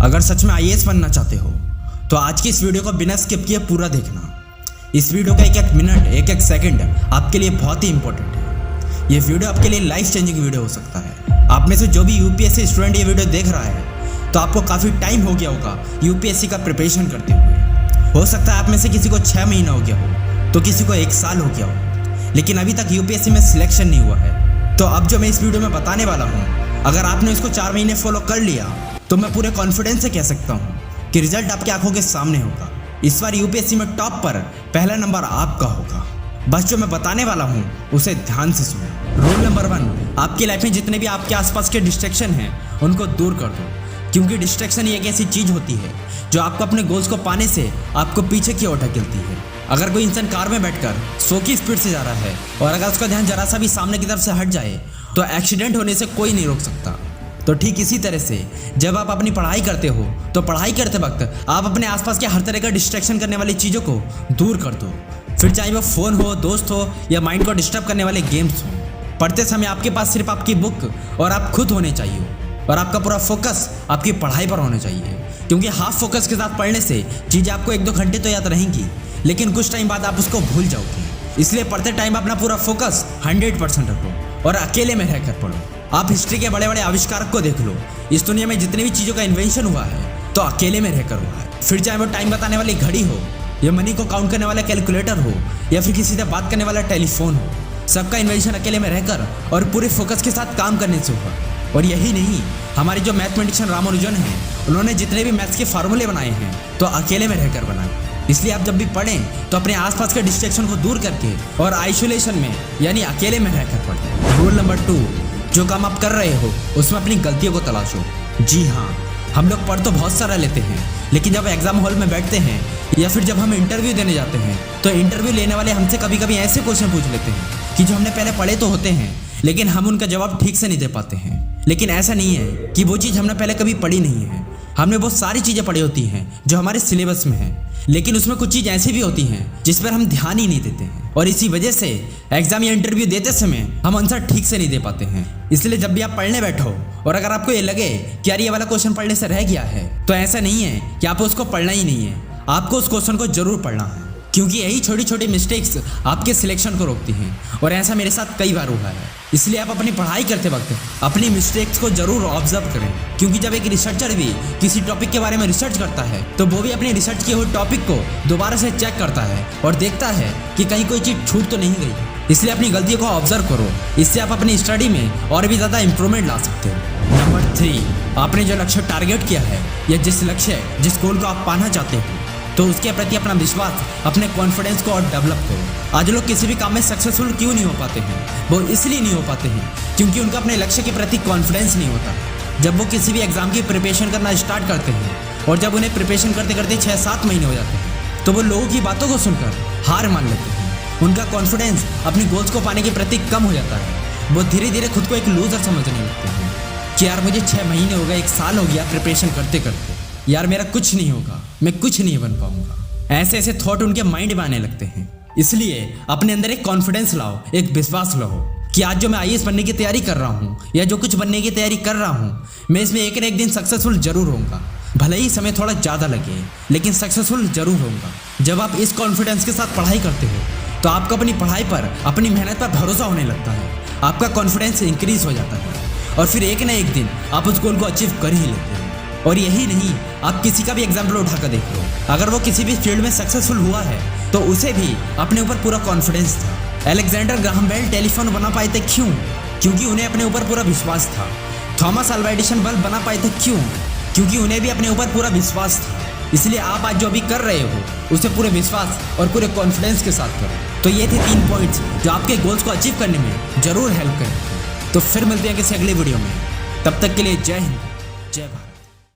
अगर सच में आईएएस बनना चाहते हो तो आज की इस वीडियो को बिना स्किप किए पूरा देखना। इस वीडियो का एक एक मिनट एक एक सेकंड आपके लिए बहुत ही इंपॉर्टेंट है। ये वीडियो आपके लिए लाइफ चेंजिंग वीडियो हो सकता है। आप में से जो भी यूपीएससी स्टूडेंट ये वीडियो देख रहा है तो आपको काफ़ी टाइम हो गया होगा यूपीएससी का प्रिपरेशन करते हुए। हो सकता है आप में से किसी को 6 महीना हो गया हो तो किसी को 1 साल हो गया हो, लेकिन अभी तक यूपीएससी में सिलेक्शन नहीं हुआ है। तो अब जो मैं इस वीडियो में बताने वाला हूँ, अगर आपने इसको 4 महीने फॉलो कर लिया तो मैं पूरे कॉन्फिडेंस से कह सकता हूँ कि रिजल्ट आपकी आंखों के सामने होगा। इस बार यूपीएससी में टॉप पर पहला नंबर आपका होगा। बस जो मैं बताने वाला हूँ उसे ध्यान से सुनो। रूल नंबर 1, आपकी लाइफ में जितने भी आपके आसपास के डिस्ट्रैक्शन हैं उनको दूर कर दो, क्योंकि डिस्ट्रैक्शन एक ऐसी चीज होती है जो आपको अपने गोल्स को पाने से आपको पीछे की ओर ढकेलती है। अगर कोई इंसान कार में बैठकर 100 की स्पीड से जा रहा है और अगर उसका ध्यान जरा सा भी सामने की तरफ से हट जाए तो एक्सीडेंट होने से कोई नहीं रोक सकता। तो ठीक इसी तरह से जब आप अपनी पढ़ाई करते हो तो पढ़ाई करते वक्त आप अपने आसपास के हर तरह का डिस्ट्रैक्शन करने वाली चीज़ों को दूर कर दो, फिर चाहे वो फ़ोन हो, दोस्त हो या माइंड को डिस्टर्ब करने वाले गेम्स हो। पढ़ते समय आपके पास सिर्फ आपकी बुक और आप खुद होने चाहिए और आपका पूरा फोकस आपकी पढ़ाई पर होना चाहिए, क्योंकि हाफ फोकस के साथ पढ़ने से चीज़ें आपको 1-2 घंटे तो याद रहेंगी लेकिन कुछ टाइम बाद आप उसको भूल जाओगे। इसलिए पढ़ते टाइम अपना पूरा फोकस 100% रखो और अकेले में रहकर पढ़ो। आप हिस्ट्री के बड़े बड़े आविष्कारक को देख लो, इस दुनिया में जितनी भी चीज़ों का इन्वेंशन हुआ है तो अकेले में रहकर हुआ है। फिर चाहे वो टाइम बताने वाली घड़ी हो या मनी को काउंट करने वाला कैलकुलेटर हो या फिर किसी से बात करने वाला टेलीफोन हो, सबका इन्वेंशन अकेले में रहकर और पूरे फोकस के साथ काम करने से हुआ। और यही नहीं, हमारे जो मैथमेटिशियन रामानुजन हैं उन्होंने जितने भी मैथ्स के फार्मूले बनाए हैं तो अकेले में रहकर बनाए। इसलिए आप जब भी पढ़ें तो अपने आसपास के डिस्ट्रैक्शन को दूर करके और आइसोलेशन में यानी अकेले में रहकर पढ़ें। रूल नंबर 2, जो काम आप कर रहे हो उसमें अपनी गलतियों को तलाशो। जी हाँ, हम लोग पढ़ तो बहुत सारा लेते हैं, लेकिन जब एग्जाम हॉल में बैठते हैं या फिर जब हम इंटरव्यू देने जाते हैं तो इंटरव्यू लेने वाले हमसे कभी कभी ऐसे क्वेश्चन पूछ लेते हैं कि जो हमने पहले पढ़े तो होते हैं लेकिन हम उनका जवाब ठीक से नहीं दे पाते हैं। लेकिन ऐसा नहीं है कि वो चीज़ हमने पहले कभी पढ़ी नहीं है। हमने बहुत सारी चीज़ें पढ़ी होती हैं जो हमारे सिलेबस में है, लेकिन उसमें कुछ चीज़ ऐसी भी होती हैं जिस पर हम ध्यान ही नहीं देते हैं और इसी वजह से एग्जाम या इंटरव्यू देते समय हम आंसर ठीक से नहीं दे पाते हैं। इसलिए जब भी आप पढ़ने बैठो और अगर आपको ये लगे कि यार ये वाला क्वेश्चन पढ़ने से रह गया है तो ऐसा नहीं है कि आपको उसको पढ़ना ही नहीं है, आपको उस क्वेश्चन को जरूर पढ़ना है, क्योंकि यही छोटी छोटी मिस्टेक्स आपके सिलेक्शन को रोकती हैं और ऐसा मेरे साथ कई बार हुआ है। इसलिए आप अपनी पढ़ाई करते वक्त अपनी मिस्टेक्स को जरूर ऑब्जर्व करें, क्योंकि जब एक रिसर्चर भी किसी टॉपिक के बारे में रिसर्च करता है तो वो भी अपने रिसर्च किए हुए टॉपिक को दोबारा से चेक करता है और देखता है कि कहीं कोई चीज़ छूट तो नहीं गई। इसलिए अपनी गलतियों को ऑब्जर्व करो, इससे आप अपनी स्टडी में और भी ज़्यादा इंप्रूवमेंट ला सकते हो। नंबर 3, आपने जो लक्ष्य टारगेट किया है या जिस गोल को आप पाना चाहते हो तो उसके प्रति अपना विश्वास, अपने कॉन्फिडेंस को और डेवलप करो। आज लोग किसी भी काम में सक्सेसफुल क्यों नहीं हो पाते हैं? वो इसलिए नहीं हो पाते हैं क्योंकि उनका अपने लक्ष्य के प्रति कॉन्फिडेंस नहीं होता। जब वो किसी भी एग्जाम की प्रिपरेशन करना स्टार्ट करते हैं और जब उन्हें प्रिपरेशन करते करते 6-7 महीने हो जाते हैं तो वो लोगों की बातों को सुनकर हार मान लेते हैं। उनका कॉन्फिडेंस अपनी गोल्स को पाने के प्रति कम हो जाता है। वो धीरे धीरे खुद को एक लूजर समझने लगते हैं कि यार मुझे 6 महीने हो गए, 1 साल हो गया प्रिपरेशन करते करते, यार मेरा कुछ नहीं होगा, मैं कुछ नहीं बन पाऊंगा। ऐसे ऐसे थॉट उनके माइंड में आने लगते हैं। इसलिए अपने अंदर एक कॉन्फिडेंस लाओ, एक विश्वास लाओ कि आज जो मैं आईएएस बनने की तैयारी कर रहा हूँ या जो कुछ बनने की तैयारी कर रहा हूँ मैं इसमें एक न एक दिन सक्सेसफुल जरूर होऊंगा। भले ही समय थोड़ा ज़्यादा लगे लेकिन सक्सेसफुल जरूर होऊंगा। जब आप इस कॉन्फिडेंस के साथ पढ़ाई करते हो तो आपको अपनी पढ़ाई पर, अपनी मेहनत पर भरोसा होने लगता है, आपका कॉन्फिडेंस इंक्रीज हो जाता है और फिर एक न एक दिन आप उस गोल को अचीव कर ही लेते हो। और यही नहीं, आप किसी का भी एग्जाम्पल उठाकर देख लो, अगर वो किसी भी फील्ड में सक्सेसफुल हुआ है तो उसे भी अपने ऊपर पूरा कॉन्फिडेंस था। अलेक्जेंडर ग्राहम बेल टेलीफोन बना पाए थे क्यों? क्योंकि उन्हें अपने ऊपर पूरा विश्वास था। थॉमस अल्वा एडिसन बल्ब बना पाए थे क्यों? क्योंकि उन्हें भी अपने ऊपर पूरा विश्वास था। इसलिए आप आज जो भी कर रहे हो उसे पूरे विश्वास और पूरे कॉन्फिडेंस के साथ करो। तो ये थे 3 पॉइंट्स जो आपके गोल्स को अचीव करने में जरूर हेल्प करेंगे। तो फिर मिलते हैं किसी अगले वीडियो में, तब तक के लिए जय हिंद, जय भारत।